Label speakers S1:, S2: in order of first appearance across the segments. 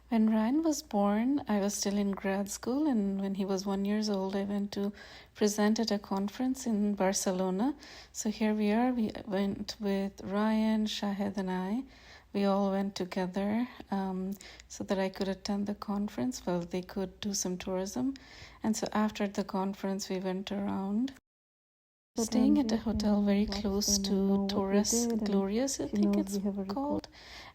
S1: When Ryan was born, I was still in grad school, and when he was 1 year old, I went to present at a conference in Barcelona. So here we are. We went with Ryan, Shahid, and I. We all went together so that I could attend the conference while they could do some tourism. And so after the conference, we went around. Staying at a hotel very close to Torres Glorias, I think it's called.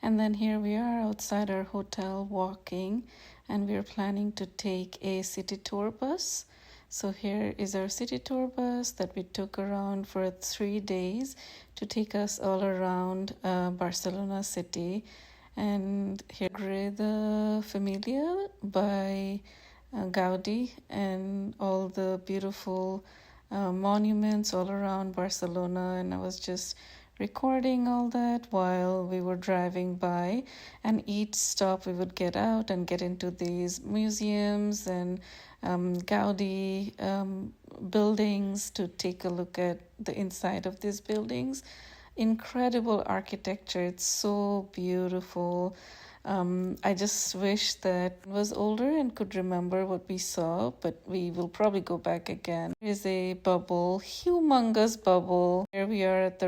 S1: And then here we are outside our hotel walking, and we're planning to take a city tour bus. So here is our city tour bus that we took around for 3 days to take us all around Barcelona city. And here the Familia by Gaudi and all the beautiful monuments all around Barcelona, and I was just recording all that while we were driving by. And each stop we would get out and get into these museums and Gaudi buildings to take a look at the inside of these buildings. Incredible architecture, it's so beautiful. I just wish that I was older and could remember what we saw, but we will probably go back again. There's a bubble, humongous bubble. Here we are at the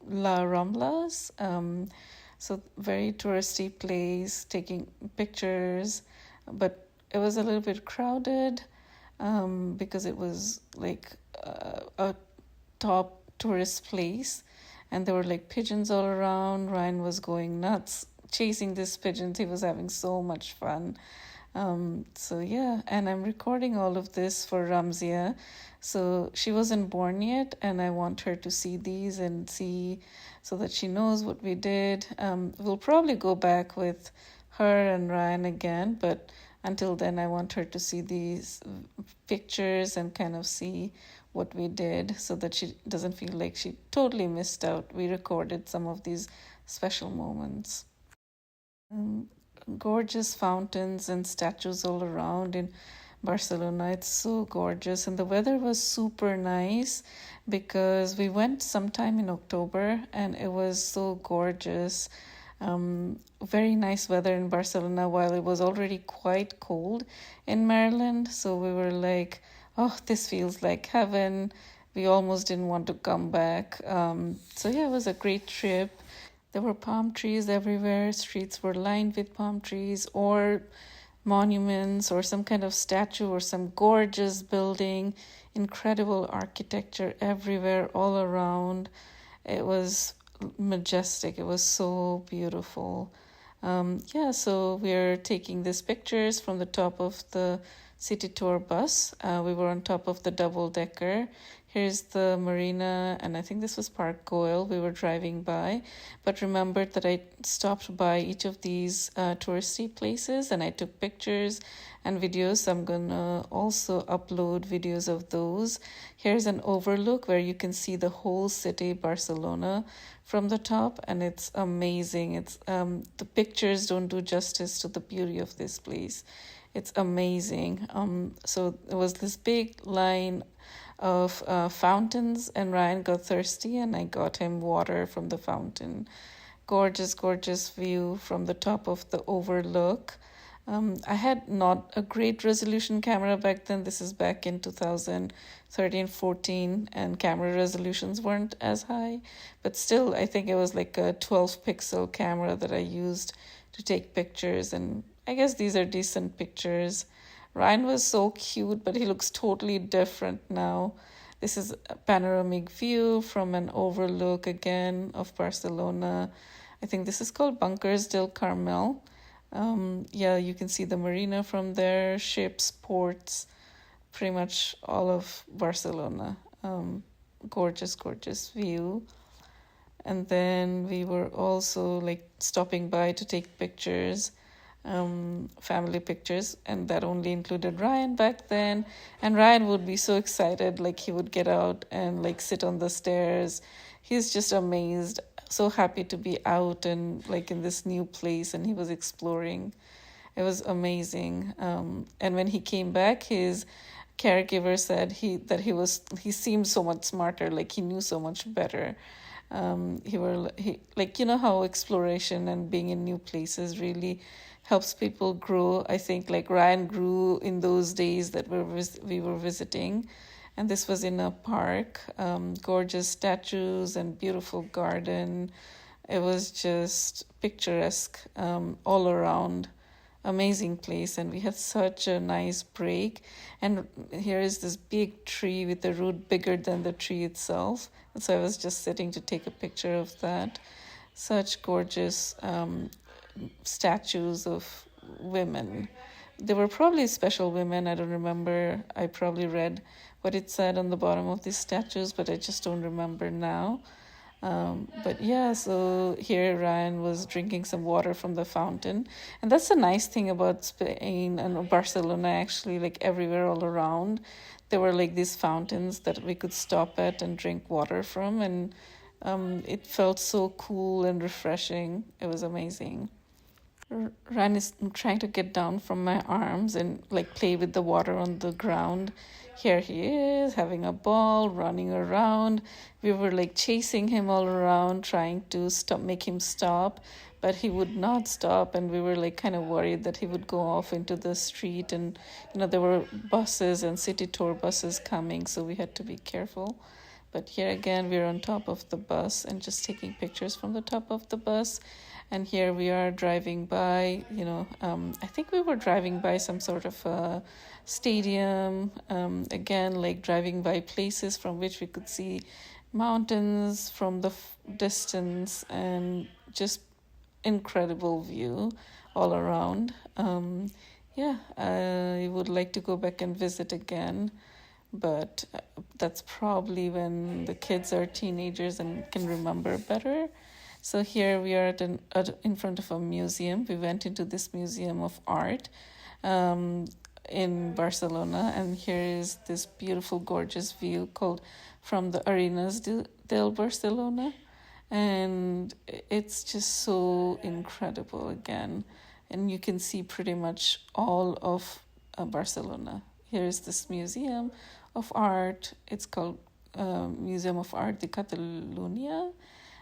S1: La Ramblas. So very touristy place, taking pictures, but it was a little bit crowded because it was like a top tourist place, and there were like pigeons all around. Ryan was going nuts chasing these pigeons. He was having so much fun. So yeah, and I'm recording all of this for Ramzia. So she wasn't born yet, and I want her to see these and see so that she knows what we did. We'll probably go back with her and Ryan again, but until then I want her to see these pictures and kind of see what we did so that she doesn't feel like she totally missed out. We recorded some of these special moments. Gorgeous fountains and statues all around in Barcelona. It's so gorgeous, and the weather was super nice because we went sometime in October and it was so gorgeous. Very nice weather in Barcelona while it was already quite cold in Maryland. So we were like, oh, this feels like heaven. We almost didn't want to come back. So yeah, it was a great trip. There were palm trees everywhere. Streets were lined with palm trees or monuments or some kind of statue or some gorgeous building. Incredible architecture everywhere, all around. It was majestic. It was so beautiful. So we're taking these pictures from the top of the city tour bus. We were on top of the double decker. Here's the marina, and I think this was Park Goyle we were driving by. But remembered that I stopped by each of these touristy places and I took pictures and videos. So I'm gonna also upload videos of those. Here's an overlook where you can see the whole city, Barcelona, from the top, and it's amazing. It's the pictures don't do justice to the beauty of this place. It's amazing. So there was this big line of fountains, and Ryan got thirsty and I got him water from the fountain. Gorgeous, gorgeous view from the top of the overlook. I had not a great resolution camera back then. This is back in 2013-14, and camera resolutions weren't as high, but still I think it was like a 12 pixel camera that I used to take pictures, and I guess these are decent pictures. Ryan was so cute, but he looks totally different now. This is a panoramic view from an overlook again of Barcelona. I think this is called Bunkers del Carmel. You can see the marina from there, ships, ports, pretty much all of Barcelona. Gorgeous, gorgeous view. And then we were also like stopping by to take pictures, family pictures, and that only included Ryan back then. And Ryan would be so excited, like he would get out and like sit on the stairs. He's just amazed, so happy to be out and like in this new place, and he was exploring. It was amazing. And when he came back, his caregiver said he seemed so much smarter, like he knew so much better. He like, you know how exploration and being in new places really helps people grow. I think like Ryan grew in those days that we were visiting, and this was in a park, gorgeous statues and beautiful garden. It was just picturesque, all around. Amazing place, and we had such a nice break. And here is this big tree with a root bigger than the tree itself. And so I was just sitting to take a picture of that. Such gorgeous statues of women. They were probably special women. I don't remember. I probably read what it said on the bottom of these statues, but I just don't remember now. But yeah, so here Ryan was drinking some water from the fountain. And that's the nice thing about Spain and Barcelona, actually, like everywhere all around. There were like these fountains that we could stop at and drink water from. And it felt so cool and refreshing. It was amazing. Ryan is trying to get down from my arms and like play with the water on the ground. Here he is having a ball, running around. We were like chasing him all around, trying to make him stop, but he would not stop. And we were like kind of worried that he would go off into the street. And there were buses and city tour buses coming, so we had to be careful. But here again, we're on top of the bus and just taking pictures from the top of the bus. And here we are driving by, I think we were driving by some sort of a stadium. Again, like driving by places from which we could see mountains from the distance, and just incredible view all around. Yeah, I would like to go back and visit again, but that's probably when the kids are teenagers and can remember better. So here we are in front of a museum. We went into this museum of art in Barcelona, and here is this beautiful, gorgeous view called from the Arenas del Barcelona. And it's just so incredible again. And you can see pretty much all of Barcelona. Here's this museum of art. It's called Museum of Art de Catalunya.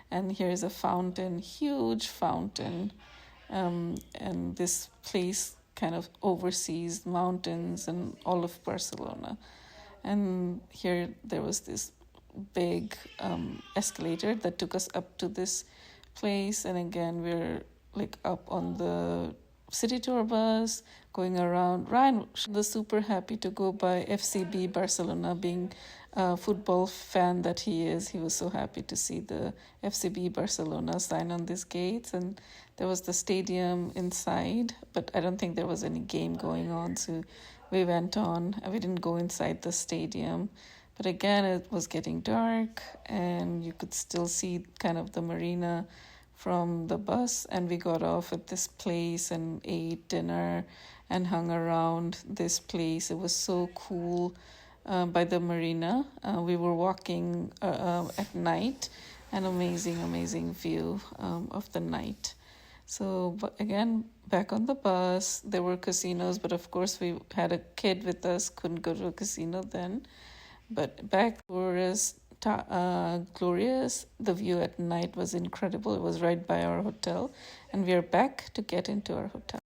S1: And here's a fountain, huge fountain. And this place kind of oversees mountains and all of Barcelona. And here there was this big escalator that took us up to this place. And again, we're like up on the city tour bus going around. Ryan was super happy to go by FCB Barcelona, being a football fan that he is. He was so happy to see the FCB Barcelona sign on these gates. And there was the stadium inside, but I don't think there was any game going on, so we went on. We didn't go inside the stadium, but again, it was getting dark and you could still see kind of the marina from the bus. And we got off at this place and ate dinner and hung around this place. It was so cool by the marina. We were walking at night, an amazing view of the night. So, but again, back on the bus, there were casinos, but of course we had a kid with us, couldn't go to a casino then. But back glorious, the view at night was incredible. It was right by our hotel, and we are back to get into our hotel.